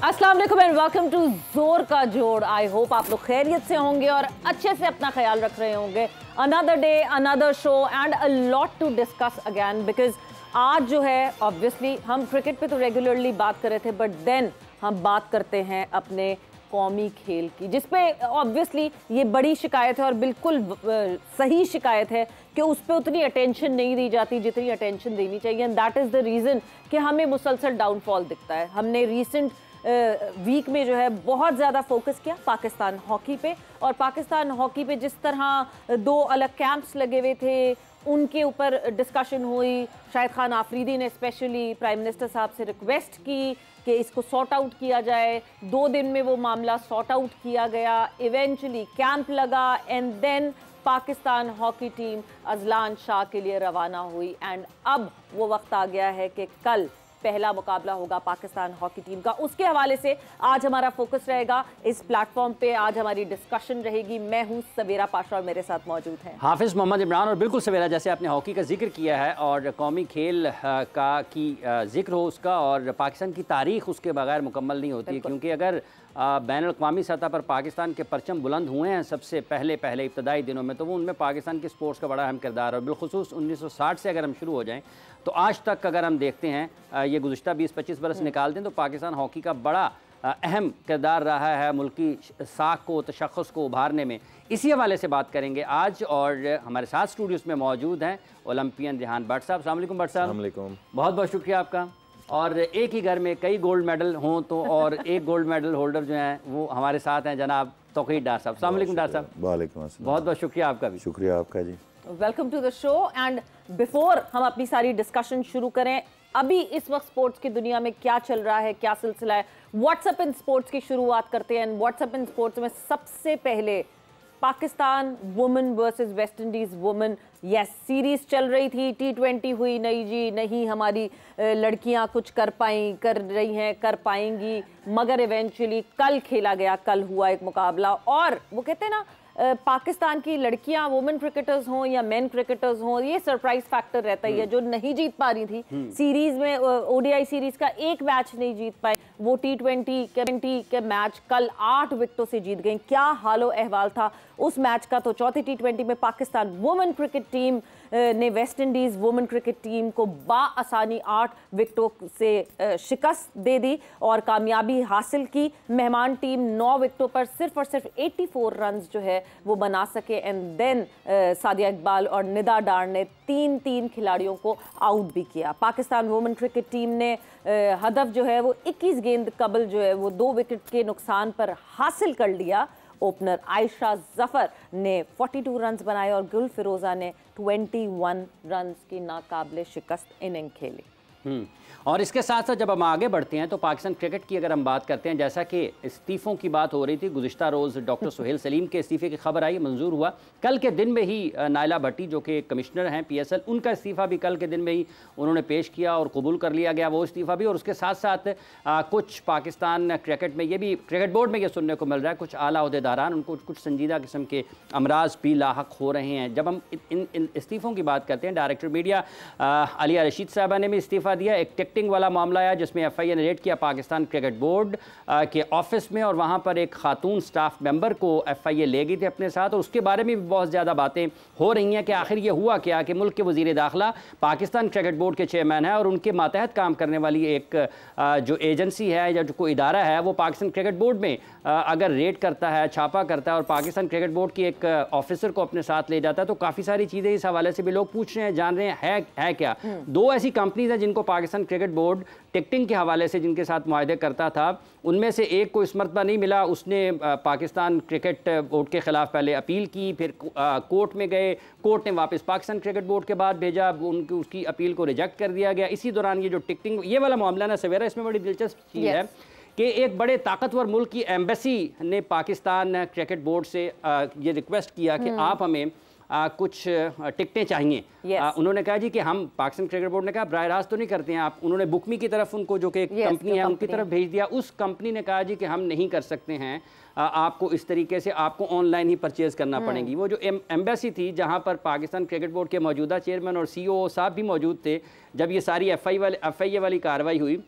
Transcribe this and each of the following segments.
अस्सलाम वालेकुम and welcome to जोर का जोड़। आई होप आप लोग खैरियत से होंगे और अच्छे से अपना ख्याल रख रहे होंगे। Another day, another show and a lot to discuss again, because आज जो है ऑब्वियसली हम क्रिकेट पे तो रेगुलरली बात कर रहे थे, बट देन हम बात करते हैं अपने कौमी खेल की, जिसपे ऑब्वियसली ये बड़ी शिकायत है और बिल्कुल सही शिकायत है कि उस पर उतनी अटेंशन नहीं दी जाती जितनी अटेंशन देनी चाहिए। And that is the reason कि हमें मुसलसल डाउनफॉल दिखता है। हमने रिसेंट वीक में जो है बहुत ज़्यादा फोकस किया पाकिस्तान हॉकी पे, और पाकिस्तान हॉकी पे जिस तरह दो अलग कैंप्स लगे हुए थे उनके ऊपर डिस्कशन हुई। शाहिद खान आफरीदी ने स्पेशली प्राइम मिनिस्टर साहब से रिक्वेस्ट की कि इसको सॉर्ट आउट किया जाए। 2 दिन में वो मामला सॉर्ट आउट किया गया, इवेंचुअली कैंप लगा and then Pakistan hockey team Azlan Shah के लिए रवाना हुई। एंड अब वो वक्त आ गया है कि कल पहला मुकाबला होगा पाकिस्तान हॉकी टीम का। उसके हवाले से आज हमारा फोकस रहेगा इस प्लेटफॉर्म पे, आज हमारी डिस्कशन रहेगी। मैं हूं सवेरा पाशा और मेरे साथ मौजूद हैं हाफिज़ मोहम्मद इमरान। और बिल्कुल सवेरा, जैसे आपने हॉकी का जिक्र किया है और कौमी खेल का की जिक्र हो उसका, और पाकिस्तान की तारीख उसके बगैर मुकम्मल नहीं होती है, क्योंकि अगर बैन अल-क़वामी सतह पर पाकिस्तान के परचम बुलंद हुए हैं सबसे पहले इब्तदाई दिनों में, तो वो उनमें पाकिस्तान के स्पोर्ट्स का बड़ा अहम किरदार है। और बिलखुसूस 1960 से अगर हम शुरू हो जाएँ तो आज तक अगर हम देखते हैं, ये गुज़िश्ता 20-25 बरस निकाल दें, तो पाकिस्तान हॉकी का बड़ा अहम किरदार रहा है मुल्की साख को, तशख़्ख़ुस को उभारने में। इसी हवाले से बात करेंगे आज, और हमारे साथ स्टूडियोज़ में मौजूद हैं ओलंपियन रिहान भट्ट साहब। अस्सलाम वालेकुम भट्ट साहब। बहुत बहुत शुक्रिया आपका। और एक ही घर में कई गोल्ड मेडल हों तो, और एक गोल्ड मेडल होल्डर जो हैं वो हमारे साथ हैं, जनाब तौक़ीर डार साहब। अस्सलाम वालेकुम डार साहब। वालेकुम अस्सलाम। बहुत बहुत शुक्रिया आपका भी। शुक्रिया आपका जी। Welcome to the show. And before हम अपनी सारी डिस्कशन शुरू करें, अभी इस वक्त स्पोर्ट्स की दुनिया में क्या चल रहा है, क्या सिलसिला है, व्हाट्सएप इन स्पोर्ट्स की शुरुआत करते हैं। व्हाट्सएप इन स्पोर्ट्स में सबसे पहले Pakistan women versus West Indies women, yes series चल रही थी, T20 हुई नहीं जी, नहीं हमारी लड़कियां कुछ कर रही हैं, कर पाएंगी, मगर इवेंचुअली कल खेला गया, कल हुआ एक मुकाबला। और वो कहते हैं ना, पाकिस्तान की लड़कियां वुमेन क्रिकेटर्स हों या मेन क्रिकेटर्स हों, ये सरप्राइज फैक्टर रहता ही है। जो नहीं जीत पा रही थी सीरीज में, ओडीआई सीरीज का एक मैच नहीं जीत पाए, वो T20 के मैच कल 8 विकेटों से जीत गई। क्या हालो अहवाल था उस मैच का। तो चौथी T20 में पाकिस्तान वुमेन क्रिकेट टीम ने West Indies women cricket team को बाआसानी 8 विकेटों से शिकस्त दे दी और कामयाबी हासिल की। मेहमान टीम 9 विकेटों पर सिर्फ और सिर्फ 84 रन जो है वो बना सके। एंड देन सादिया इकबाल और निदा डार ने 3-3 खिलाड़ियों को आउट भी किया। पाकिस्तान वुमेन क्रिकेट टीम ने हदफ जो है वो 21 गेंद कबल जो है वो 2 विकेट के नुकसान पर हासिल कर लिया। ओपनर आयशा जफर ने 42 रन्स बनाए और गुल फिरोजा ने 21 रन्स की नाकाबिले शिकस्त इनिंग खेली। और इसके साथ साथ जब हम आगे बढ़ते हैं तो पाकिस्तान क्रिकेट की अगर हम बात करते हैं, जैसा कि इस्तीफ़ों की बात हो रही थी, गुज़िश्ता रोज़ डॉक्टर सुहेल सलीम के इस्तीफ़े की खबर आई, मंजूर हुआ। कल के दिन में ही नाइला भट्टी जो कि कमिश्नर हैं PSL, उनका इस्तीफ़ा भी कल के दिन में ही उन्होंने पेश किया और कबूल कर लिया गया वो इस्तीफ़ा भी। और उसके साथ साथ कुछ पाकिस्तान क्रिकेट में ये भी, क्रिकेट बोर्ड में ये सुनने को मिल रहा है, कुछ आला ओहदेदारान उनको कुछ संजीदा किस्म के अमराज भी लाहक हो रहे हैं। जब हम इन इस्तीफ़ों की बात करते हैं, डायरेक्टर मीडिया आलिया रशीद साहबा ने भी इस्तीफ़ा दिया। एक टिकटिंग वाला मामला आया जिसमें FIA ने रेड किया पाकिस्तान क्रिकेट बोर्ड के ऑफिस में, और वहाँ पर एक खातून स्टाफ मेंबर को FIA ले गई थी अपने साथ। और उसके बारे में भी बहुत ज़्यादा बातें हो रही हैं कि आखिर ये हुआ क्या, कि मुल्क के वज़ीर दाखिला पाकिस्तान क्रिकेट बोर्ड के चेयरमैन है और उनके मातहत काम करने वाली एक जो एजेंसी है या जो कोई इदारा है वो पाकिस्तान क्रिकेट बोर्ड में अगर रेड करता है, छापा करता है और पाकिस्तान क्रिकेट बोर्ड की एक ऑफिसर को अपने साथ ले जाता है, तो काफ़ी सारी चीज़ें इस हवाले से भी लोग पूछ रहे हैं, जान रहे हैं है क्या। 2 ऐसी कंपनीज हैं जिनको पाकिस्तान क्रिकेट बोर्ड टिकटिंग के हवाले से जिनके साथ मुआहदे करता था। उनमें से एक को इस मरतबा नहीं मिला, उसने पाकिस्तान क्रिकेट बोर्ड के ख़िलाफ़ पहले अपील की, फिर कोर्ट में गए, कोर्ट ने वापस पाकिस्तान क्रिकेट बोर्ड के बाद भेजा, उसकी अपील को रिजेक्ट कर दिया गया। इसी दौरान ये जो टिकटिंग ये वाला मामला ना सवेरा, इसमें बड़ी दिलचस्प चीज़ है कि एक बड़े ताकतवर मुल्क की एम्बेसी ने पाकिस्तान क्रिकेट बोर्ड से ये रिक्वेस्ट किया कि आप हमें कुछ टिकटें चाहिए। उन्होंने कहा जी कि हम, पाकिस्तान क्रिकेट बोर्ड ने कहा बराह रास्त तो नहीं करते हैं आप। उन्होंने बुकमी की तरफ उनको, जो कि एक कंपनी है, उनकी तरफ भेज दिया। उस कंपनी ने कहा जी कि हम नहीं कर सकते हैं, आपको इस तरीके से आपको ऑनलाइन ही परचेज़ करना पड़ेगी। वो जो एम्बेसी थी जहाँ पर पाकिस्तान क्रिकेट बोर्ड के मौजूदा चेयरमैन और CEO साहब भी मौजूद थे जब ये सारी FIA वाली कार्रवाई हुई,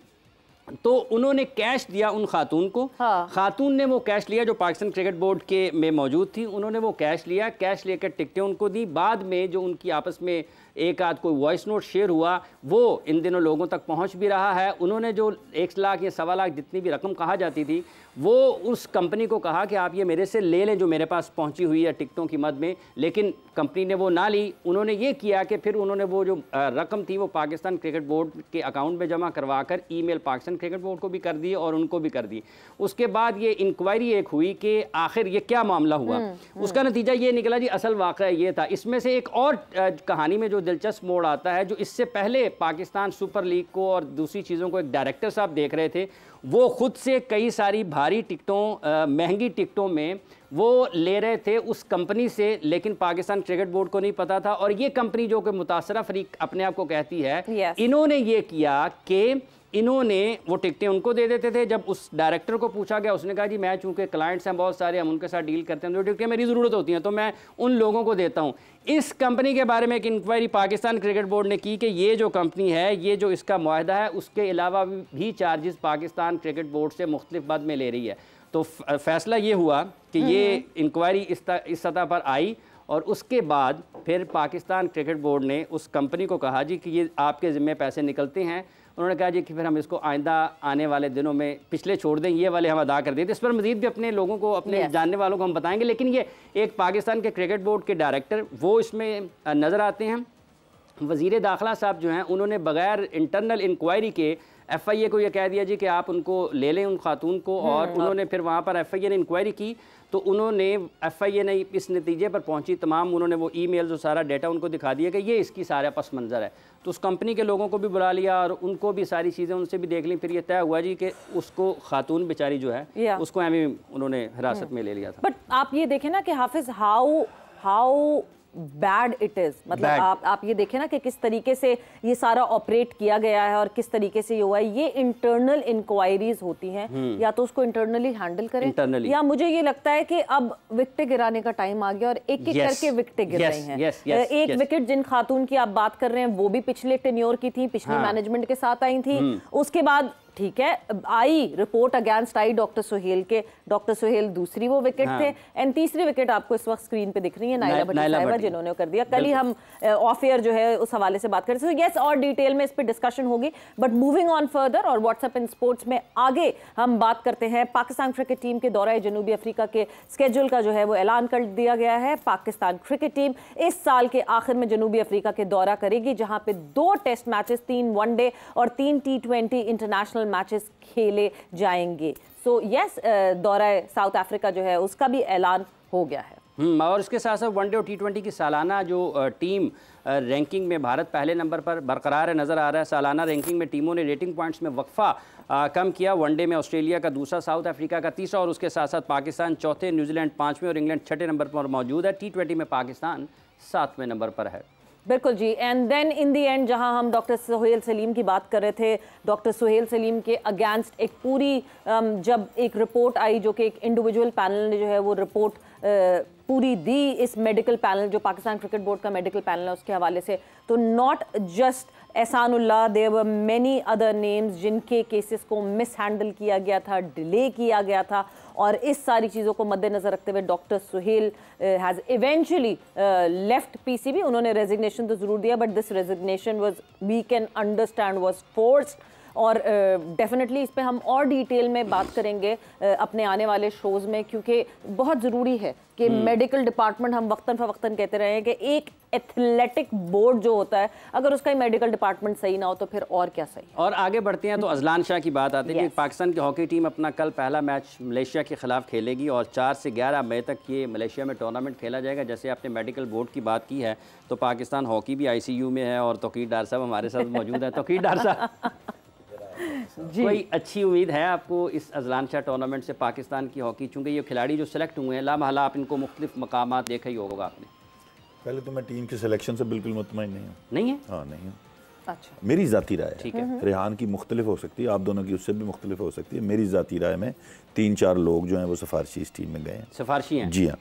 तो उन्होंने कैश दिया उन खातून को। हाँ। खातून ने वो कैश लिया जो पाकिस्तान क्रिकेट बोर्ड के में मौजूद थी, उन्होंने वो कैश लिया, कैश लेकर टिकटें उनको दी। बाद में जो उनकी आपस में एक आध कोई वॉइस नोट शेयर हुआ वो इन दिनों लोगों तक पहुंच भी रहा है। उन्होंने जो 1 लाख या 1.25 लाख जितनी भी रकम कहा जाती थी वो उस कंपनी को कहा कि आप ये मेरे से ले लें जो मेरे पास पहुंची हुई है टिकटों की मद में, लेकिन कंपनी ने वो ना ली। उन्होंने ये किया कि फिर उन्होंने वो जो रकम थी वो पाकिस्तान क्रिकेट बोर्ड के अकाउंट में जमा करवा कर ईमेल पाकिस्तान क्रिकेट बोर्ड को भी कर दी और उनको भी कर दी। उसके बाद ये इंक्वायरी एक हुई कि आखिर ये क्या मामला हुआ। उसका नतीजा ये निकला जी, असल वाक़या ये था। इसमें से एक और कहानी में जो दिलचस्प मोड़ आता है, जो इससे पहले पाकिस्तान सुपर लीग को और दूसरी चीज़ों को एक डायरेक्टर साहब देख रहे थे, वो खुद से कई सारी भारी टिकटों महंगी टिकटों में वो ले रहे थे उस कंपनी से, लेकिन पाकिस्तान क्रिकेट बोर्ड को नहीं पता था। और ये कंपनी जो कि मुतासरा फरीक अपने आप को कहती है, इन्होंने ये किया कि इन्होंने वो टिकटें उनको दे देते थे। जब उस डायरेक्टर को पूछा गया, उसने कहा जी मैं चूंकि क्लाइंट्स हैं बहुत सारे, हम उनके साथ डील करते हैं, तो टिकटें मेरी ज़रूरत होती हैं तो मैं उन लोगों को देता हूँ। इस कंपनी के बारे में एक इंक्वायरी पाकिस्तान क्रिकेट बोर्ड ने की कि ये जो कंपनी है, ये जो इसका मुआहदा है, उसके अलावा भी चार्जेस पाकिस्तान क्रिकेट बोर्ड से मुख्तलिफ मद में ले रही है। तो फैसला ये हुआ कि ये इंक्वायरी इस सतह पर आई और उसके बाद फिर पाकिस्तान क्रिकेट बोर्ड ने उस कंपनी को कहा जी कि ये आपके ज़िम्मे पैसे निकलते हैं। उन्होंने कहा जी कि फिर हम इसको आइंदा आने वाले दिनों में पिछले छोड़ दें, ये वाले हम अदा कर देते। इस पर मज़ीद भी अपने लोगों को, अपने जानने वालों को हम बताएंगे। लेकिन ये एक पाकिस्तान के क्रिकेट बोर्ड के डायरेक्टर वो इसमें नज़र आते हैं। वज़ीर दाखिला साहब जो हैं, उन्होंने बग़ैर इंटरनल इंक्वायरी के FIA को ये कह दिया जी कि आप उनको ले लें उन खातून को। और उन्होंने फिर वहाँ पर FIA ने इंक्वायरी की तो उन्होंने FIA ने इस नतीजे पर पहुंची, तमाम उन्होंने वो ईमेल्स और सारा डेटा उनको दिखा दिया कि ये इसकी सारा पस मंज़र है। तो उस कंपनी के लोगों को भी बुला लिया और उनको भी सारी चीज़ें उनसे भी देख ली। फिर ये तय हुआ जी कि उसको खातून बेचारी जो है उसको एमी उन्होंने हिरासत में ले लिया था। बट आप ये देखें ना कि हाफिज हाउ बैड इट इज, मतलब आप ये देखें ना कि किस तरीके से ये सारा ऑपरेट किया गया है और किस तरीके से ये हुआ है। ये इंटरनल इंक्वायरीज होती हैं, या तो उसको इंटरनली हैंडल करें, या मुझे ये लगता है कि अब विकेटें गिराने का टाइम आ गया और एक एक करके विकेटें गिर रही हैं। एक विकेट जिन खातून की आप बात कर रहे हैं वो भी पिछले टेन्योर की थी, पिछले मैनेजमेंट के साथ आई थी। उसके बाद ठीक है, आई report against I doctor Suhail के, डॉक्टर सुहेल दूसरी वो विकेट थे। एंड तीसरी विकेट आपको इस वक्त स्क्रीन पे दिख रही है, नाइला भट्टी साहिबा, जिन्होंने कर दिया। कल ही हम ऑफ एयर जो है उस हवाले से बात करें। सो यस, और डिटेल में इस पे डिस्कशन होगी। बट मूविंग ऑन फर्दर और व्हाट्सएप इन स्पोर्ट्स में आगे हम बात करते हैं। पाकिस्तान क्रिकेट टीम के दौरा जनूबी अफ्रीका के स्केड्यूल का जो है वो ऐलान कर दिया गया है। पाकिस्तान क्रिकेट टीम इस साल के आखिर में जनूबी अफ्रीका के दौरा करेगी, जहां पे 2 टेस्ट मैचेस, 3 वनडे और 3 T20 इंटरनेशनल मैचेस खेले जाएंगे। सो यस, दौरा साउथ अफ्रीका जो है उसका भी ऐलान हो गया है। और इसके साथ साथ वनडे और T20 की सालाना जो टीम रैंकिंग में भारत पहले नंबर पर बरकरार है, नज़र आ रहा है। सालाना रैंकिंग में टीमों ने रेटिंग पॉइंट्स में वक्फा कम किया। वनडे में ऑस्ट्रेलिया का दूसरा, साउथ अफ्रीका का तीसरा और उसके साथ साथ पाकिस्तान चौथे, न्यूजीलैंड 5वें और इंग्लैंड 6ठे नंबर पर मौजूद है। T20 में पाकिस्तान 7वें नंबर पर है। बिल्कुल जी। And then in the end, जहां हम डॉक्टर सुहेल सलीम की बात कर रहे थे, डॉक्टर सुहेल सलीम के अगेंस्ट एक पूरी जब एक रिपोर्ट आई, जो कि एक इंडिविजुअल पैनल ने जो है वो रिपोर्ट पूरी दी, इस मेडिकल पैनल जो पाकिस्तान क्रिकेट बोर्ड का मेडिकल पैनल है उसके हवाले से, तो not just Ehsanullah, there were many other names जिनके केसेस को मिस हैंडल किया गया था, डिले किया गया था। और इस सारी चीज़ों को मद्देनज़र रखते हुए doctor Suhail has eventually left PCB। उन्होंने रेजिग्नेशन तो ज़रूर दिया, but this resignation was, we can understand, was forced. और डेफिनेटली इस पे हम और डिटेल में बात करेंगे अपने आने वाले शोज़ में, क्योंकि बहुत ज़रूरी है कि मेडिकल डिपार्टमेंट, हम वक्तन फ़वक्तन कहते रहे हैं कि एक एथलेटिक बोर्ड जो होता है, अगर उसका मेडिकल डिपार्टमेंट सही ना हो तो फिर और क्या सही। और आगे बढ़ते हैं तो अजलान शाह की बात आती है कि पाकिस्तान की हॉकी टीम अपना कल पहला मैच मलेशिया के खिलाफ खेलेगी और 4 से 11 मई तक ये मलेशिया में टूर्नामेंट खेला जाएगा। जैसे आपने मेडिकल बोर्ड की बात की है, तो पाकिस्तान हॉकी भी ICU में है और तौकीर डार साहब हमारे साथ मौजूद है। तौकीर डार साहब, कोई अच्छी उम्मीद है आपको इस अजलान शाह टूर्नामेंट से पाकिस्तान की हॉकी? चूँकि ये खिलाड़ी जो सेलेक्ट हुए हैं, लामहला आप इनको मुख्तलिफ मकामात देखा ही होगा आपने। पहले तो मैं टीम के सिलेक्शन से बिल्कुल मुतमईन नहीं हूँ। नहीं है? हाँ, नहीं हूँ। अच्छा, मेरी ज़ाती राय है। ठीक है। रेहान की मुख्तलिफ हो सकती है, आप दोनों की उससे भी मुख्तलिफ हो सकती है। मेरी ज़ाती राय में 3-4 लोग जो हैं वो सिफारशी इस टीम में गए हैं। सिफारशी हैं? जी हाँ।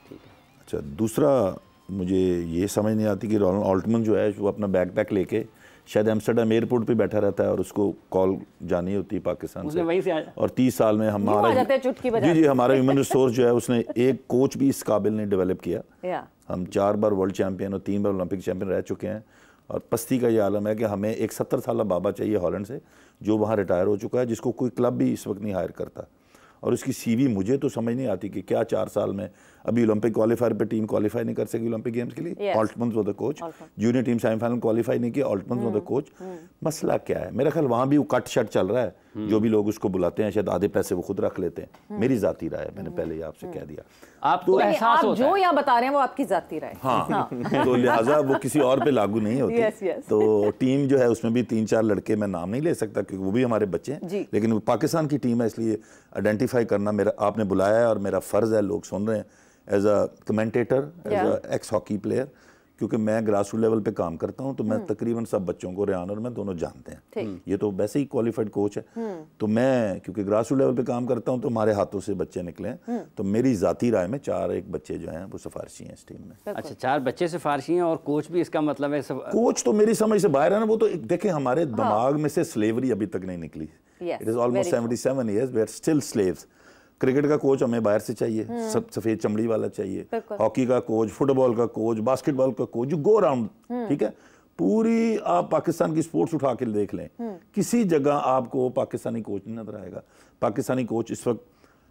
ठीक है। अच्छा, दूसरा मुझे ये समझ नहीं आती कि रोनाल्ड ऑल्टमन जो है वो अपना बैकपैक लेके शायद एम्स्टर्डम एयरपोर्ट पे बैठा रहता है और उसको कॉल जानी होती है पाकिस्तान से, वहीं से और 30 साल में हमारा जी हमारा ह्यूमन रिसोर्स जो है उसने एक कोच भी इस काबिल नहीं डेवलप किया। हम 4 बार वर्ल्ड चैंपियन और 3 बार ओलंपिक चैंपियन रह चुके हैं, और पस्ती का ये आलम है कि हमें एक 70 साल बाबा चाहिए हॉलैंड से, जो वहाँ रिटायर हो चुका है, जिसको कोई क्लब भी इस वक्त नहीं हायर करता। और उसकी सीवी मुझे तो समझ नहीं आती कि क्या 4 साल में अभी ओलंपिक क्वालिफायर पे टीम क्वालिफाई नहीं कर सकी ओलंपिक गेम्स के लिए। Oltmans was the coach, junior team semifinal qualify नहीं किया, ऑल्टमन्स वाज द कोच। मसला क्या है? मेरा ख्याल वहाँ भी वो कट शट चल रहा है, जो भी लोग उसको बुलाते हैं शायद आधे पैसे वो खुद रख लेते हैं। मेरी जाती राय है, मैंने पहले ही आपसे कह दिया। आपको आप जो यहाँ बता रहे हैं वो आपकी जाती राय। हाँ, तो लिहाजा वो किसी और पे लागू नहीं होती। तो टीम जो है उसमें भी 3-4 लड़के, मैं नाम नहीं ले सकता क्योंकि वो भी हमारे बच्चे हैं, लेकिन वो पाकिस्तान की टीम है, इसलिए आइडेंटिफाई करना मेरा, आपने बुलाया है और मेरा फ़र्ज़ है, लोग सुन रहे हैं, as a commentator, as a ex hockey player, क्योंकि मैं ग्रास रूट लेवल पे काम करता हूं, तो मैं तकरीबन सब बच्चों को, रेहान और मैं दोनों जानते हैं। ये तो वैसे ही क्वालिफाइड कोच है, तो मैं क्योंकि ग्रास रूट लेवल पे काम करता हूं तो हमारे हाथों से बच्चे निकले हैं। तो मेरी जाती राय में 4 बच्चे जो हैं वो सिफारशी हैं इस टीम में। अच्छा, 4 बच्चे सिफारशी हैं और कोच भी, इसका मतलब है कोच तो मेरी समझ से बाहर है ना। वो तो देखें, हमारे दिमाग में से स्लेवरी अभी तक नहीं निकली। It is almost 77 years we are still slaves. Cricket का कोच हमें बाहर से चाहिए, सब सफेद चमड़ी वाला चाहिए, हॉकी का कोच, फुटबॉल का कोच, बास्केटबॉल का कोच, जो गो अराउंड, ठीक है। पूरी आप पाकिस्तान की स्पोर्ट्स उठा के देख लें, किसी जगह आपको पाकिस्तानी कोच नहीं नजर आएगा। पाकिस्तानी कोच इस वक्त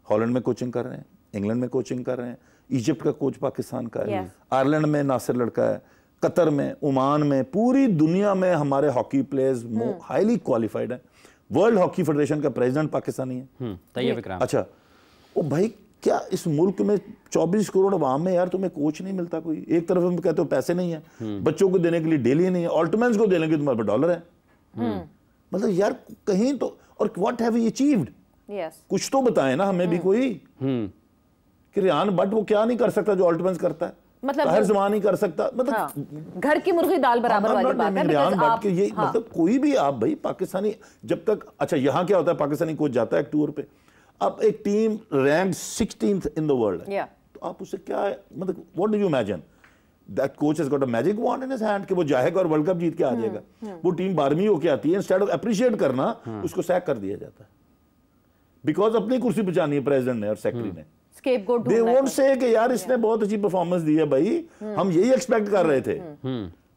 हॉलैंड में कोचिंग कर रहे हैं, इंग्लैंड में कोचिंग कर रहे हैं, इजिप्ट का कोच पाकिस्तान का है, आयरलैंड में नासिर लड़का है, कतर में, ओमान में, पूरी दुनिया में हमारे हॉकी प्लेयर्स हाईली क्वालिफाइड है। वर्ल्ड हॉकी फेडरेशन का प्रेसिडेंट पाकिस्तानी है, तैयब इकराम। अच्छा, ओ भाई, क्या इस मुल्क में 24 करोड़ आवाम में यार तुम्हें कोच नहीं मिलता कोई? एक तरफ हम कहते हो पैसे नहीं है, बच्चों को देने के लिए डेली नहीं है, ऑल्टमैन्स को देने के लिए तुम्हारे पास डॉलर है। मतलब यार कहीं तो, और व्हाट हैव वी अचीव्ड? कुछ तो बताएं ना हमें भी कोई, कि रेहान बट वो क्या नहीं कर सकता जो ऑल्टमैन्स करता है, मतलब हर जमान नहीं कर सकता। मतलब घर की मुर्गी दाल बराबर वाली बात है। रेहान बट के ये मतलब कोई भी आप भाई पाकिस्तानी जब तक, अच्छा यहाँ क्या होता है, पाकिस्तानी कोच जाता है एक टूर पे, अब एक team rank 16th in the world है, तो आप उससे क्या, मतलब what do you imagine that coach has got a magic wand in his hand कि वो जाएगा और वर्ल्ड कप जीत के आ जाएगा। वो टीम 12वीं होके आती है, इंस्टेड ऑफ अप्रिशिएट करना उसको सैक कर दिया जाता है, बिकॉज अपनी कुर्सी बचानी है प्रेसिडेंट ने और सेक्रेटरी ने। दे वोंट से कि यार इसने बहुत अच्छी परफॉर्मेंस दी है भाई, हम यही एक्सपेक्ट कर रहे थे।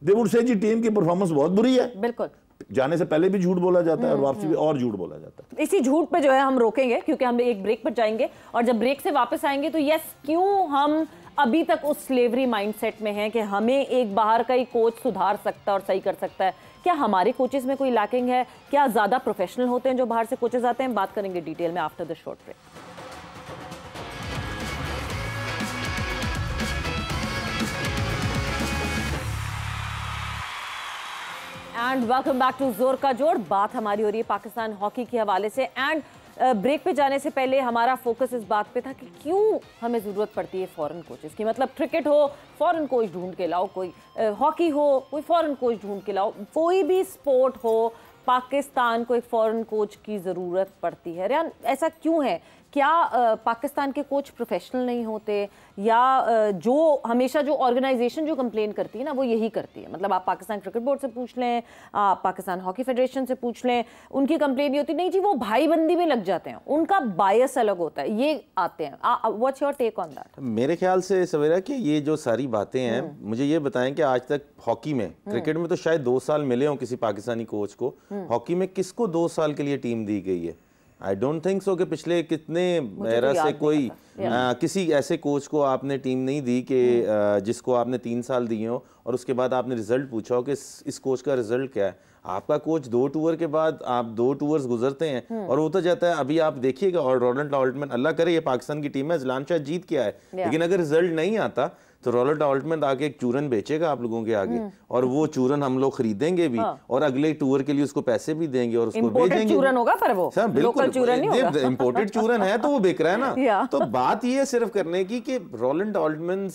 They would say ji team की परफॉर्मेंस बहुत बुरी है। बिल्कुल, जाने से पहले भी झूठ बोला जाता है और वापसी भी और झूठ बोला जाता है। इसी झूठ पे जो है हम रोकेंगे, क्योंकि हम एक ब्रेक पर जाएंगे, और जब ब्रेक से वापस आएंगे तो यस, क्यों हम अभी तक उस स्लेवरी माइंडसेट में हैं कि हमें एक बाहर का ही कोच सुधार सकता है और सही कर सकता है। क्या हमारे कोचेस में कोई लैकिंग है? क्या ज्यादा प्रोफेशनल होते हैं जो बाहर से कोचेस आते हैं? बात करेंगे डिटेल में after the short break. And welcome back to जोर का जोर। बात हमारी हो रही है पाकिस्तान हॉकी के हवाले से, एंड ब्रेक पे जाने से पहले हमारा फोकस इस बात पे था कि क्यों हमें ज़रूरत पड़ती है फॉरेन कोचेस की। मतलब क्रिकेट हो, फॉरेन कोच ढूंढ के लाओ, कोई हॉकी हो, कोई फॉरेन कोच ढूंढ के लाओ, कोई भी स्पोर्ट हो, पाकिस्तान को एक फॉरेन कोच की ज़रूरत पड़ती है। रेहान, ऐसा क्यों है? क्या पाकिस्तान के कोच प्रोफेशनल नहीं होते, या जो हमेशा जो ऑर्गेनाइजेशन जो कंप्लेन करती है ना वो यही करती है? मतलब आप पाकिस्तान क्रिकेट बोर्ड से पूछ लें, आप पाकिस्तान हॉकी फेडरेशन से पूछ लें, उनकी कंप्लेन ये होती नहीं जी वो भाईबंदी में लग जाते हैं, उनका बायस अलग होता है, ये आते हैं। What's your take on that? मेरे ख्याल से सवेरा कि ये जो सारी बातें हैं, मुझे ये बताएं कि आज तक हॉकी में, क्रिकेट में तो शायद 2 साल मिले हों किसी पाकिस्तानी कोच को, हॉकी में किसको 2 साल के लिए टीम दी गई है? आई डोंट थिंक सो कि पिछले कितने एरा से कोई किसी ऐसे कोच को आपने टीम नहीं दी कि जिसको आपने 3 साल दिए हो और उसके बाद आपने रिजल्ट पूछा हो कि इस कोच का रिजल्ट क्या है। आपका कोच 2 टूर के बाद, आप 2 टूर्स गुजरते हैं और होता जाता है। अभी आप देखिएगा, और रॉलेंट ऑल्टमैन, अल्लाह करे ये पाकिस्तान की टीम है, जलान शायद जीत के आए, लेकिन अगर रिजल्ट नहीं आता तो रॉलेंट ऑल्टमैन आके एक चूरन बेचेगा आप लोगों के आगे, और वो चूरन हम लोग खरीदेंगे भी, और अगले टूर के लिए उसको पैसे भी देंगे और उसको बेचेंगे। चूरन होगा, पर वो लोकल चूरन नहीं होगा। इंपोर्टेड चूरन है तो वो बिक रहा है ना। तो बात ये सिर्फ करने की कि रॉलेंट ऑल्टमैन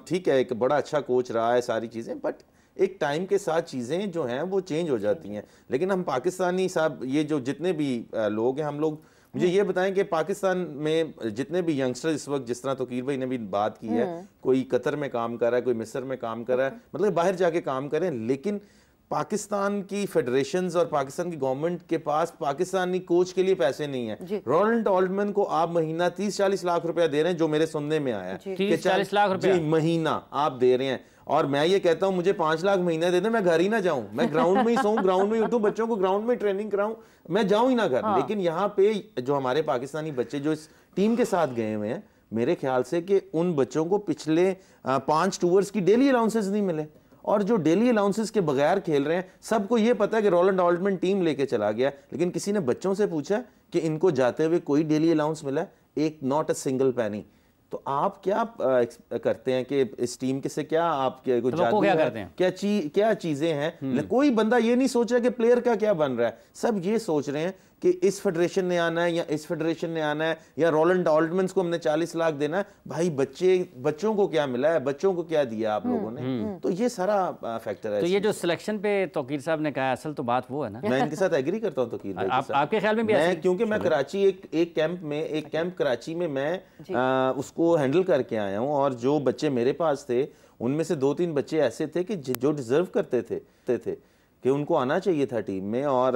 ठीक है, एक बड़ा अच्छा कोच रहा है, सारी चीजें, बट एक टाइम के साथ चीजें जो हैं वो चेंज हो जाती हैं। लेकिन हम पाकिस्तानी साहब, ये जो जितने भी लोग हैं, हम लोग, मुझे ये बताएं कि पाकिस्तान में जितने भी यंगस्टर इस वक्त, जिस तरह तोकीर भाई ने भी बात की है, कोई कतर में काम कर रहा है, कोई मिस्र में काम कर रहा है, मतलब बाहर जाके काम करें, लेकिन पाकिस्तान की फेडरेशंस और पाकिस्तान की गवर्नमेंट के पास पाकिस्तानी कोच के लिए पैसे नहीं है। रोलैंड ऑल्टमैन को आप महीना 30-40 लाख रुपया दे रहे हैं, जो मेरे सुनने में आया है 30-40 लाख रुपया महीना आप दे रहे हैं। और मैं ये कहता हूं मुझे 5 लाख महीना दे दे, मैं घर ही ना जाऊं, मैं ग्राउंड में ही सोऊं, ग्राउंड में ही उठूं, बच्चों को ग्राउंड में ट्रेनिंग कराऊं, मैं जाऊं ही ना घर। लेकिन यहाँ पे जो हमारे पाकिस्तानी बच्चे जो इस टीम के साथ गए हुए हैं, मेरे ख्याल से कि उन बच्चों को पिछले 5 टूर्स की डेली अलाउंसेस नहीं मिले, और जो डेली अलाउंसेस के बगैर खेल रहे हैं। सबको ये पता है कि रोलैंड ऑल्टमैन टीम लेके चला गया, लेकिन किसी ने बच्चों से पूछा कि इनको जाते हुए कोई डेली अलाउंस मिला? एक नॉट अ सिंगल पैनी। तो आप क्या करते हैं कि इस टीम के से क्या आप क्या करते हैं, क्या चीजें हैं? कोई बंदा ये नहीं सोच रहा कि प्लेयर का क्या बन रहा है, सब ये सोच रहे हैं कि इस फेडरेशन ने आना है या इस फेडरेशन ने आना है या रोलैंड ऑल्टमैन को हमने 40 लाख देना है। भाई बच्चों को क्या मिला है, बच्चों को क्या दिया आप लोगों ने? तो ये सारा फैक्टर है। तो ये जो सिलेक्शन पे तोकीर साहब ने कहा, असल तो बात वो है ना। मैं इनके साथ एग्री करता हूँ तोकीर भाई, आपके ख्याल में भी मैं, क्योंकि मैं कराची एक कैंप कराची में मैं उसको हैंडल करके आया हूँ, और जो बच्चे मेरे पास थे उनमें से 2-3 बच्चे ऐसे थे कि जो डिजर्व करते थे कि उनको आना चाहिए था टीम में। और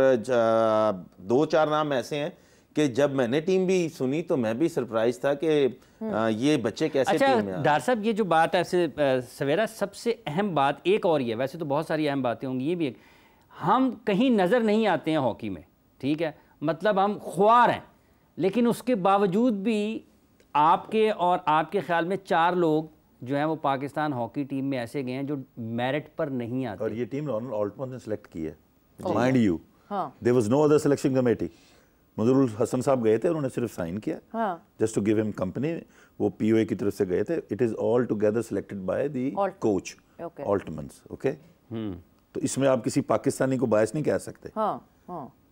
2-4 नाम ऐसे हैं कि जब मैंने टीम भी सुनी तो मैं भी सरप्राइज था कि ये बच्चे कैसे टीम में आ। डार साहब, ये जो बात है सवेरा, सबसे अहम बात एक और ही है, वैसे तो बहुत सारी अहम बातें होंगी, ये भी एक, हम कहीं नज़र नहीं आते हैं हॉकी में, ठीक है, मतलब हम ख्वार हैं, लेकिन उसके बावजूद भी आपके और आपके ख्याल में 4 लोग जो है वो पाकिस्तान हॉकी टीम में ऐसे गए हैं जो मेरिट पर नहीं आते। और ये टीम रोलैंड ऑल्टमैन ने सिलेक्ट की है, mind you, there was no other selection committee. Manzoorul Hasan साहब गए थे, उन्होंने सिर्फ साइन किया just to give him company, वो पीओए की तरफ से गए थे। It is all together selected by the coach Oltmans, okay. तो इसमें आप किसी पाकिस्तानी को बायस नहीं कह सकते,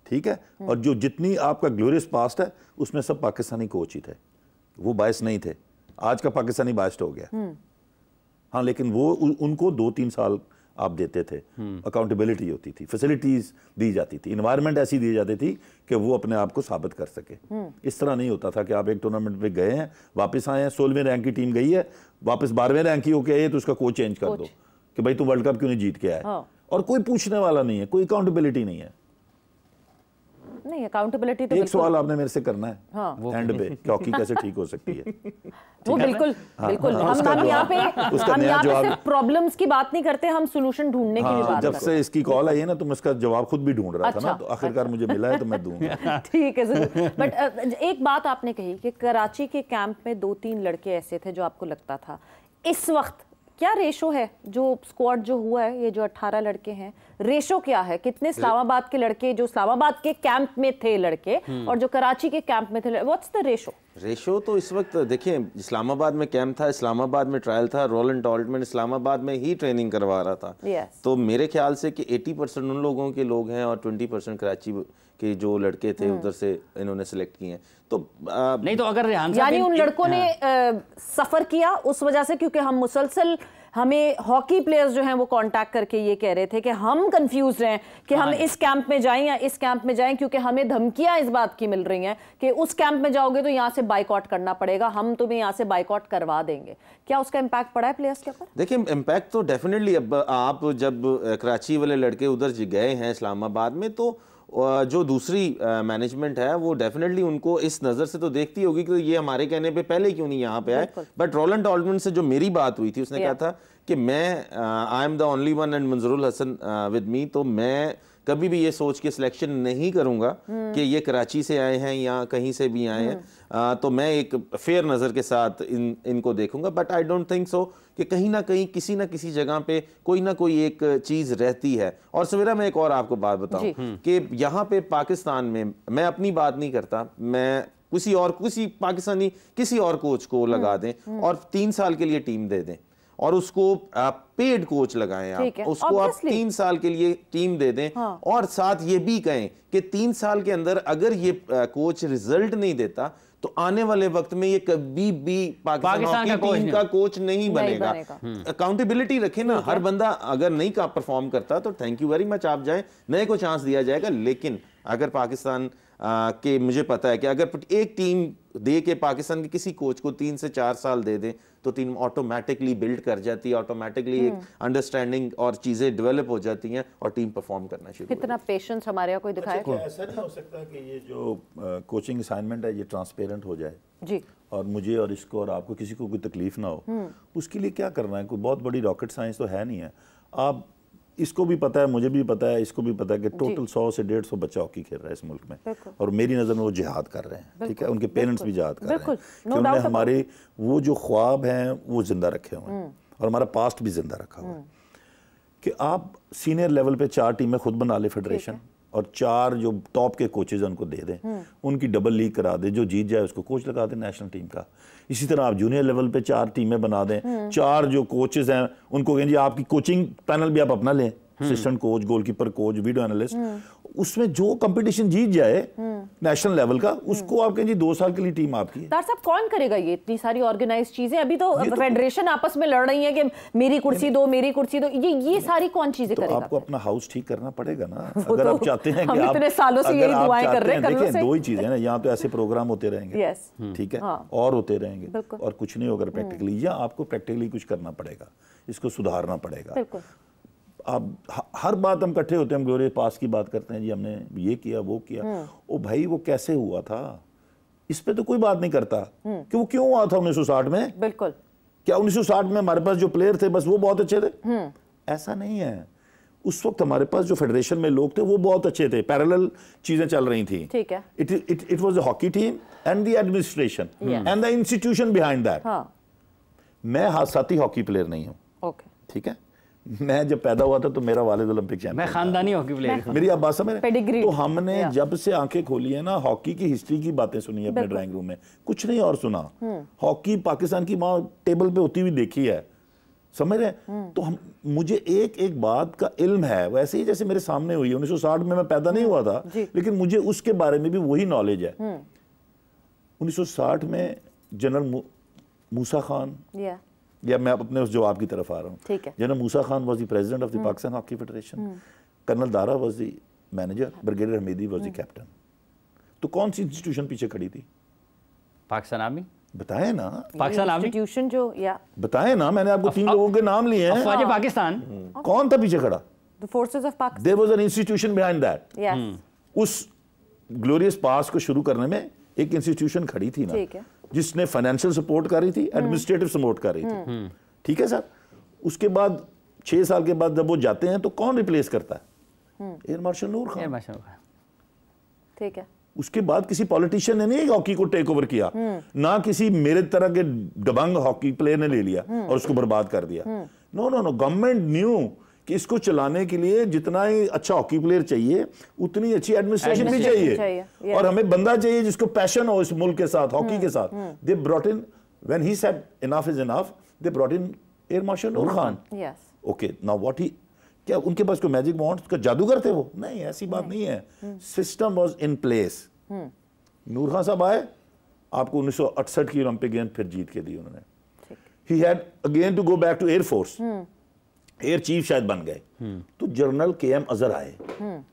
ठीक है। और जो जितनी आपका ग्लोरियस पास्ट है उसमें सब पाकिस्तानी कोच ही थे, वो बायस नहीं थे। आज का पाकिस्तानी बायस्ड हो गया, हाँ, लेकिन वो उनको 2-3 साल आप देते थे, अकाउंटेबिलिटी होती थी, फैसिलिटीज दी जाती थी, इन्वायरमेंट ऐसी दी जाती थी कि वो अपने आप को साबित कर सके। इस तरह नहीं होता था कि आप एक टूर्नामेंट पे गए हैं, वापस आए हैं, 16वें रैंक की टीम गई है, वापस 12वें रैंक की होके आए तो उसका कोच चेंज कर दो कि भाई तू वर्ल्ड कप क्यों नहीं जीत के आया। और कोई पूछने वाला नहीं है, कोई अकाउंटेबिलिटी नहीं है। नहीं, अकाउंटेबिलिटी तो एक सवाल आपने मेरे से करना है, एंड पे कि हॉकी कैसे ठीक हो सकती है। वो बिल्कुल बिल्कुल, हम यहाँ पे सिर्फ प्रॉब्लम्स की बात नहीं करते, हम सॉल्यूशन ढूंढने की भी बात जब से इसकी कॉल आई है ना, तो मैं इसका जवाब खुद भी ढूंढ रहा था ना, तो आखिरकार मुझे मिला है तो मैं दूंगा। ठीक है, जरूर। बट एक बात आपने कही कि कराची के कैंप में 2-3 लड़के ऐसे थे जो आपको लगता था, इस वक्त क्या रेशो है जो स्क्वाड जो हुआ है, ये जो 18 लड़के हैं, रेशो क्या है? कितने इस्लामाबाद के लड़के जो इस्लामाबाद के कैंप में थे लड़के और जो कराची के कैंप में थे, व्हाट्स द रेशो? तो इस वक्त देखिए, इस्लामाबाद में कैंप था, इस्लामाबाद में ट्रायल था, रोलैंड ऑल्टमैन इस्लामाबाद में ही ट्रेनिंग करवा रहा था। तो मेरे ख्याल से कि 80% उन लोगों के लोग हैं और 20% कराची के जो लड़के थे उधर से इन्होंने सिलेक्ट किए हैं। तो नहीं तो अगर यानी उन लड़कों ने सफर किया उस वजह से, क्योंकि हम मुसलसल हमें हॉकी प्लेयर्स जो हैं वो कांटेक्ट करके ये कह रहे थे कि हम कंफ्यूज हैं कि हम इस कैंप में जाएं या इस कैंप में जाएं, क्योंकि हमें धमकियां इस बात की मिल रही हैं कि उस कैंप में जाओगे तो यहाँ से बाइकआउट करना पड़ेगा, हम तुम्हें यहाँ से बाइकआउट करवा देंगे। क्या उसका इम्पैक्ट पड़ा है प्लेयर्स के ऊपर? देखिए, इम्पैक्ट तो डेफिनेटली, अब आप जब कराची वाले लड़के उधर गए हैं इस्लामाबाद में, तो जो दूसरी मैनेजमेंट है वो डेफिनेटली उनको इस नज़र से तो देखती होगी कि ये हमारे कहने पे पहले क्यों नहीं यहाँ पे आए। बट रोलैंड ऑल्टमैन से जो मेरी बात हुई थी, उसने कहा था कि मैं I am the only one and Manzoorul Hasan with me, तो मैं कभी भी ये सोच के सिलेक्शन नहीं करूंगा कि ये कराची से आए हैं या कहीं से भी आए हैं, तो मैं एक फेयर नज़र के साथ इनको देखूंगा। But I don't think so कि कहीं ना कहीं किसी ना किसी जगह पे कोई ना कोई एक चीज़ रहती है। और सवेरा मैं एक और आपको बात बताऊं कि यहाँ पे पाकिस्तान में, मैं अपनी बात नहीं करता, मैं किसी पाकिस्तानी किसी और कोच को लगा दें और 3 साल के लिए टीम दे दें और उसको पेड कोच लगाएं, आप उसको आप 3 साल के लिए टीम दे दें, और साथ ये भी कहें कि 3 साल के अंदर अगर ये कोच रिजल्ट नहीं देता तो आने वाले वक्त में ये कभी भी पाकिस्तान की टीम का कोच नहीं बनेगा। अकाउंटेबिलिटी रखें ना, हर बंदा अगर नहीं का परफॉर्म करता तो थैंक यू वेरी मच, आप जाएं, नए को चांस दिया जाएगा, लेकिन अगर पाकिस्तान के मुझे पता है कि अगर एक टीम दे के पाकिस्तान के किसी कोच को 3 से 4 साल दे दें तो टीम ऑटोमेटिकली बिल्ड कर जाती है, ऑटोमेटिकली एक अंडरस्टैंडिंग और चीज़ें डेवलप हो जाती हैं और टीम परफॉर्म करना शुरू। कितना पेशेंस हमारे यहाँ कोई दिखाया? अच्छा, ऐसा नहीं हो सकता कि ये जो कोचिंग असाइनमेंट है ये ट्रांसपेरेंट हो जाए जी, और मुझे और इसको और आपको किसी को कोई तकलीफ ना हो? उसके लिए क्या करना है? कोई बहुत बड़ी रॉकेट साइंस तो है नहीं है। आप इसको भी पता है, मुझे भी पता है, इसको भी पता है कि टोटल 100 से 150 बच्चा हॉकी खेल रहा है इस मुल्क में, और मेरी नज़र में वो जिहाद कर रहे हैं, ठीक है, उनके पेरेंट्स भी जिहाद कर रहे हैं कि उन्होंने हमारे वो जो ख्वाब हैं वो जिंदा रखे हुए हैं और हमारा पास्ट भी जिंदा रखा हुआ है कि आप सीनियर लेवल पे 4 टीमें खुद बना ले फेडरेशन और 4 जो टॉप के कोचेज उनको दे दें, उनकी डबल लीग करा दे, जो जीत जाए उसको कोच लगा दें नेशनल टीम का। इसी तरह आप जूनियर लेवल पे 4 टीमें बना दें, 4 जो कोचेज हैं उनको कहें जी आपकी कोचिंग पैनल भी आप अपना लें, assistant coach, goalkeeper coach, video analyst, उसमें जो कंपटीशन जीत जाए नेशनल लेवल का उसको आप कहें जी 2 साल के लिए टीम आपकी है। तार साहब कौन करेगा ये इतनी सारी ऑर्गेनाइज चीजें? अभी तो फेडरेशन आपस में लड़ रही है कि मेरी कुर्सी दो, मेरी कुर्सी दो, ये सारी कौन चीजें करेगा? आपको अपना हाउस ठीक करना पड़ेगा ना। अगर आप चाहते हैं कि आप इतने सालों से यही दुआएं कर रहे हैं, देखिए 2 ही चीजें ना, यहाँ तो ऐसे प्रोग्राम होते रहेंगे, ठीक है, और होते रहेंगे और कुछ नहीं होगा प्रैक्टिकली, या आपको प्रैक्टिकली कुछ करना पड़ेगा, इसको सुधारना पड़ेगा। आप हर बात हम इकट्ठे होते हैं, हम ग्लोरियस पास की बात करते हैं जी हमने ये किया वो किया, ओ भाई वो कैसे हुआ था इस पे तो कोई बात नहीं करता कि वो क्यों हुआ था 1960 में। बिल्कुल, क्या 1960 में हमारे पास जो प्लेयर थे बस वो बहुत अच्छे थे? ऐसा नहीं है। उस वक्त हमारे पास जो फेडरेशन में लोग थे वो बहुत अच्छे थे, पैरेलल चीजें चल रही थी, ठीक है। It was the hockey team and the administration and the institution behind that. मैं हादसाती हॉकी प्लेयर नहीं हूँ, ठीक है। मैं जब पैदा हुआ था तो मेरा वालिद ओलंपिक चैंपियन, मैं खानदानी हॉकी प्लेयर, मेरी आप बात समझ रहे हैं? तो हमने जब से आंखें खोली है ना, हॉकी की हिस्ट्री की बातें सुनी है अपने ड्राइंग रूम में, कुछ नहीं और सुना। हॉकी पाकिस्तान की माँ टेबल पे होती हुई देखी है, समझ रहे हैं? तो हम मुझे एक बात का इल्म है, वैसे ही जैसे मेरे सामने हुई है। 1960 में मैं पैदा नहीं हुआ था, लेकिन मुझे उसके बारे में भी वही नॉलेज है। 1960 में जनरल मूसा खान, या मैं अपने उस जवाब की तरफ आ रहा हूँ, general Musa Khan was the president of the Pakistan hockey federation, colonel Dara was the manager, brigadier Hamidi was the captain. तो कौन सी इंस्टीट्यूशन पीछे खड़ी थी? पाकिस्तान आर्मी। बताए ना, पाकिस्तान आर्मी इंस्टीट्यूशन जो, या बताए ना, मैंने आपको 3 लोगों के नाम लिए हैं। अफवाज पाकिस्तान। कौन था पीछे खड़ा? The forces of Pakistan. There was an institution behind that. उस ग्लोरियस पास को शुरू करने में एक इंस्टीट्यूशन खड़ी थी ना, जिसने फाइनेंशियल सपोर्ट कर रही थी, एडमिनिस्ट्रेटिव सपोर्ट कर रही थी, ठीक है सर। उसके बाद 6 साल के बाद जब वो जाते हैं तो कौन रिप्लेस करता है? एयर मार्शल नूर खान, ठीक है। उसके बाद किसी पॉलिटिशियन ने नहीं हॉकी को टेक ओवर किया, ना किसी मेरे तरह के दबंग हॉकी प्लेयर ने ले लिया और उसको बर्बाद कर दिया। No no no, government knew कि इसको चलाने के लिए जितना ही अच्छा हॉकी प्लेयर चाहिए उतनी अच्छी एडमिनिस्ट्रेशन भी चाहिए, और हमें बंदा चाहिए जिसको पैशन हो इस मुल्क के साथ, हॉकी के साथ। They brought in, when he said enough is enough, they brought in air marshal Noor Khan. Okay, now what he, क्या उनके पास कोई मैजिक वॉन्ड का जादूगर थे वो? नहीं, ऐसी बात नहीं है। System was in place. Noor Khan साहब आए, आपको 1968 की ओलंपिक गेम फिर जीत के दी उन्होंने। He had again to go back to air force, air chief शायद बन गए। तो जनरल KM अजहर आए,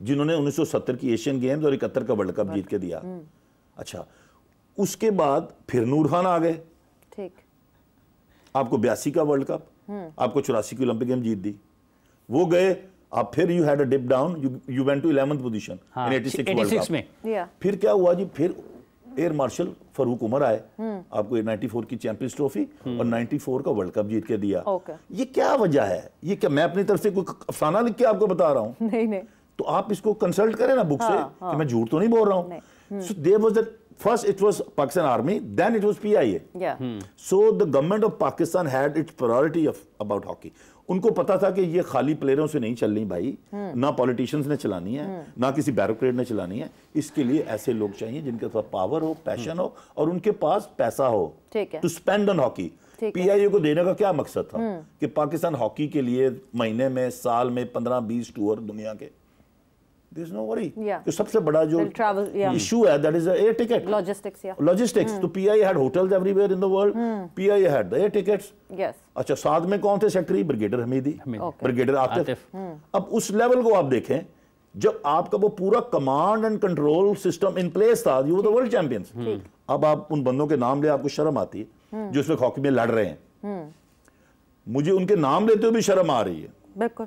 जिन्होंने 1970 की एशियन गेम्स और 71 का वर्ल्ड कप जीत के दिया। अच्छा, उसके बाद फिर नूर खान आ गए, ठीक। आपको 82 का वर्ल्ड कप, आपको 84 की ओलंपिक गेम जीत दी। वो गए, आप फिर you had a dip down, you went to 11th position in 86 world cup में। फिर क्या हुआ जी, फिर एयर मार्शल फारूक उमर आए, आपको 94 की चैंपियंस ट्रॉफी और 94 का वर्ल्ड कप जीत के दिया। ये क्या वजह है? ये क्या मैं अपनी तरफ से कोई अफसाना लिख के आपको बता रहा हूँ? नहीं। तो आप इसको कंसल्ट करें ना बुक से, कि मैं झूठ तो नहीं बोल रहा हूँ। So there was the first it was Pakistan Army, then it was PIA. So the government of Pakistan had its priority about hockey. उनको पता था कि ये खाली प्लेयरों से नहीं चलनी भाई, ना पॉलिटिशियंस ने चलानी है, ना किसी ब्यूरोक्रेट ने चलानी है। इसके लिए ऐसे लोग चाहिए जिनके पास पावर हो, पैशन हो और उनके पास पैसा हो to spend on hockey. PIA को देने का क्या मकसद था कि पाकिस्तान हॉकी के लिए महीने में, साल में 15-20 टूर दुनिया के, there is no worry। तो सबसे बड़ा जो इशू है that is the air ticket, logistics। तो PIA had hotels everywhere in the world, PIA had the air tickets। अच्छा, साथ में कौन थे secretary? Brigadier Hamidi, brigadier Atif. अब उस लेवल को आप देखें जब आपका वो पूरा command and control system in place था, you were the world champions. अब आप उन बंदों के नाम ले, आपको शर्म आती है जो इसमें हॉकी में लड़ रहे हैं। मुझे उनके नाम लेते हुए भी शर्म आ रही है। बिल्कुल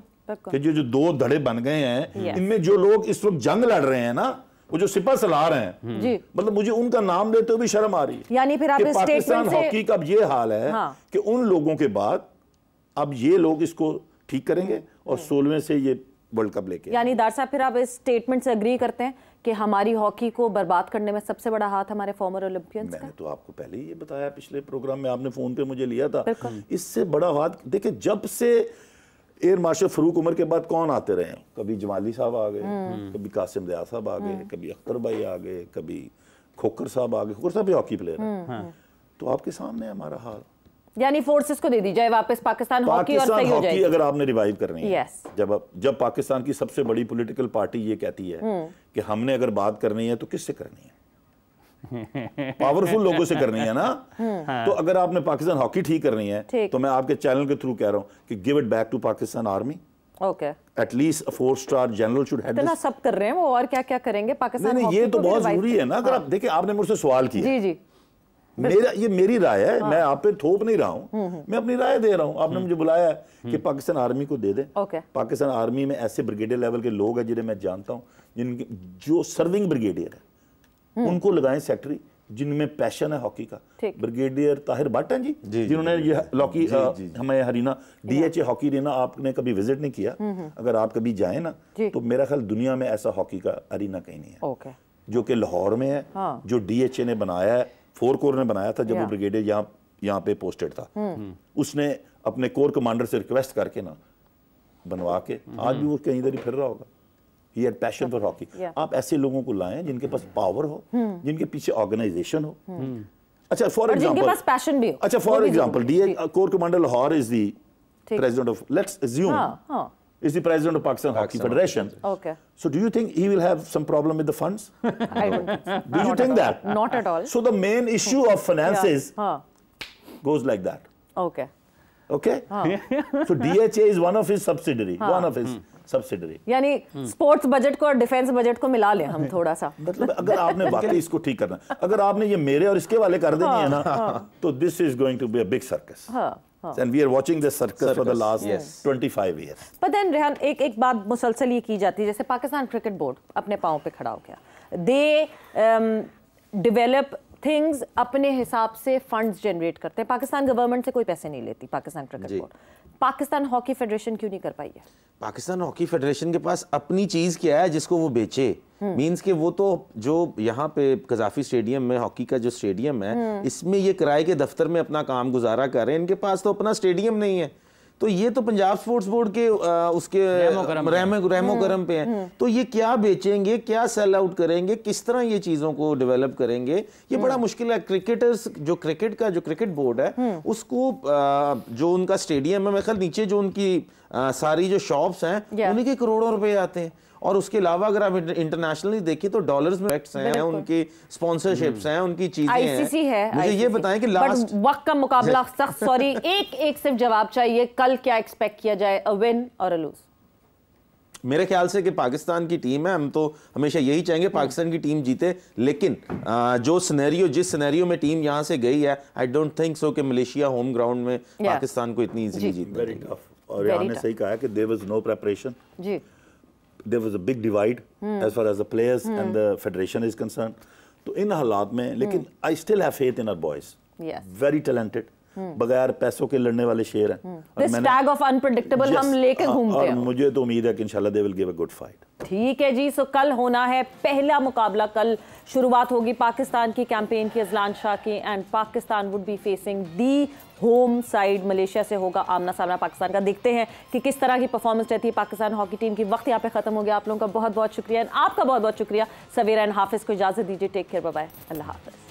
कि जो दो धड़े बन गए हैं, इनमें जो लोग इस वक्त जंग लड़ रहे हैं ना, वो जो सिपा सलार हैं, जी, मतलब मुझे उनका नाम लेते हुए भी शर्म आ रही है। यानी फिर आप इस पाकिस्तान हॉकी का अब ये हाल है कि उन लोगों के बाद अब ये लोग इसको ठीक करेंगे और 16वें से ये वर्ल्ड कप लेके। यानी दार साहब फिर आप इस स्टेटमेंट से एग्री करते हैं कि हमारी हॉकी को बर्बाद करने में सबसे बड़ा हाथ हमारे फॉर्मर ओलंपियंस का? मैंने तो आपको पहले ही ये बताया, पिछले प्रोग्राम में आपने फोन पे मुझे लिया था। इससे बड़ा हाथ देखिए, जब से एयर मार्शल फरूक उमर के बाद कौन आते रहे, कभी जमाली साहब आ गए, कभी कासिम दया साहब आ गए, कभी अख्तर भाई आ गए, कभी खोखर साहब आ गए। खोखर साहब भी हॉकी प्लेयर हैं। तो आपके सामने हमारा हाल, यानी फोर्सेस को दे दी जाए वापस पाकिस्तान हॉकी और सही हो जाएगी। अगर आपने रिवाइव करनी है, yes. जब पाकिस्तान की सबसे बड़ी पॉलिटिकल पार्टी ये कहती है कि हमने अगर बात करनी है तो किससे करनी है? पावरफुल लोगों से करनी है ना। तो अगर आपने पाकिस्तान हॉकी ठीक करनी है तो मैं आपके चैनल के थ्रू कह रहा हूं कि give it back to Pakistan army. Okay, at least 4-स्टार जनरल शुड हैव। इतना सब कर रहे हैं वो, और क्या क्या करेंगे पाकिस्तान हॉकी? ये तो बहुत जरूरी है ना। अगर आप देखिए, आपने मुझसे सवाल किया, जी जी, ये मेरी राय है, मैं आप पे थोप नहीं रहा हूं, मैं अपनी राय दे रहा हूं। आपने मुझे बुलाया है कि पाकिस्तान आर्मी को दे दें। पाकिस्तान आर्मी में ऐसे ब्रिगेडियर लेवल के लोग हैं जिन्हें मैं जानता हूं, जिनके जो सर्विंग ब्रिगेडियर है उनको लगाएं सेक्रेटरी, जिनमें पैशन है हॉकी का। ब्रिगेडियर ताहिर भट्ट हैं जी, जिन्होंने ये हॉकी हमें हरीना DHA हॉकी अरीना, आपने कभी विजिट नहीं किया, अगर आप कभी जाए ना तो मेरा ख्याल दुनिया में ऐसा हॉकी का अरीना कहीं नहीं है जो कि लाहौर में है, जो DHA ने बनाया है, 4 कोर ने बनाया था जब वो ब्रिगेडियर यहाँ पे पोस्टेड था। उसने अपने कोर कमांडर से रिक्वेस्ट करके ना बनवा के, आज भी वो कहीं इधर ही फिर रहा होगा। He had passion for hockey. आप ऐसे लोगों को लाएं जिनके पास पावर हो, जिनके पीछे ऑर्गेनाइजेशन हो। अच्छा, फॉर एग्जांपल जिनके पास पैशन भी हो। अच्छा, for example core commander Lahore is the president of, let's assume, is the president of Pakistan Hockey Federation. Okay. So do you think he will have some problem with the funds? I don't think so. Do you think that? Not at all. So the main issue of finances goes like that. Okay. Okay? So DHA is one of his subsidiary, one of his subsidiary. यानी sports budget को और defence budget को मिला लें हम थोड़ा सा। मतलब अगर आपने वाकई इसको ठीक करना, अगर आपने ये मेरे और इसके वाले कर देनी है ना, तो this is going to be a big circus. And we are watching this circus for the last 25 years. But then Rehan, एक बात मुसलसल ये की जाती है, जैसे पाकिस्तान क्रिकेट बोर्ड अपने पाँव पे खड़ा हो गया, they develop things अपने हिसाब से फंड्स जनरेट करते हैं। पाकिस्तान गवर्नमेंट से कोई पैसे नहीं लेती Pakistan cricket board. Pakistan hockey federation क्यों नहीं कर पाई है? पाकिस्तान हॉकी फेडरेशन के पास अपनी चीज क्या है जिसको वो बेचे? मींस के वो तो जो यहाँ पे कजाफी स्टेडियम में हॉकी का जो स्टेडियम है, इसमें ये किराए के दफ्तर में अपना काम गुजारा कर रहे हैं, इनके पास तो अपना स्टेडियम नहीं है। तो ये तो पंजाब स्पोर्ट्स बोर्ड के उसके रहमो करम पे हैं। तो ये क्या बेचेंगे, क्या सेल आउट करेंगे, किस तरह ये चीजों को डेवलप करेंगे, ये बड़ा मुश्किल है। क्रिकेटर्स जो क्रिकेट बोर्ड है उसको जो उनका स्टेडियम है, मेरे ख्याल नीचे जो उनकी सारी जो शॉप्स हैं उन्हीं के करोड़ों रुपए आते हैं। और उसके अलावा अगर आप इंटरनेशनली देखिए तो डॉलर्स में हैं, उनकी स्पॉन्सरशिप्स हैं, उनकी चीजें हैं। मुझे ये बताएं कि लास्ट वक्त का मुकाबला सख्त, सॉरी एक सिर्फ जवाब चाहिए, कल क्या एक्सपेक्ट किया जाए, अ विन और अ लूज? मेरे ख्याल से कि पाकिस्तान की टीम है, हम तो हमेशा यही चाहेंगे पाकिस्तान की टीम जीते, लेकिन जिस सिनेरियो में टीम यहां से गई है, आई डोंट थिंक सो कि मलेशिया होम ग्राउंड में पाकिस्तान को इतनी इजीली जीत। Very tough. और यहाँ ने सही कहा है कि देयर वाज नो प्रिपरेशन, जी, there was a big divide as far as the players and the federation is concerned. तो इन हालात में, लेकिन I still have faith in our boys. Yes. Very talented. बगैर पैसों के लड़ने वाले शेर हैं। This tag of unpredictable हम लेके घूमते हैं। मुझे तो उम्मीद है कि इंशाल्लाह they will give a good fight. ठीक है जी, सो कल होना है पहला मुकाबला। कल शुरुआत होगी पाकिस्तान की कैंपेन की अजलान शाह की, and Pakistan would be facing the home side Malaysia से होगा आमना सामना पाकिस्तान का। देखते हैं कि किस तरह की परफॉर्मेंस रहती है पाकिस्तान हॉकी टीम की। वक्त यहाँ पे खत्म हो गया। आप लोगों का बहुत बहुत शुक्रिया, आपका बहुत बहुत शुक्रिया। सवेरा एंड हाफिज को इजाजत दीजिए। टेक केयर, बाय बाय, अल्लाह हाफिज।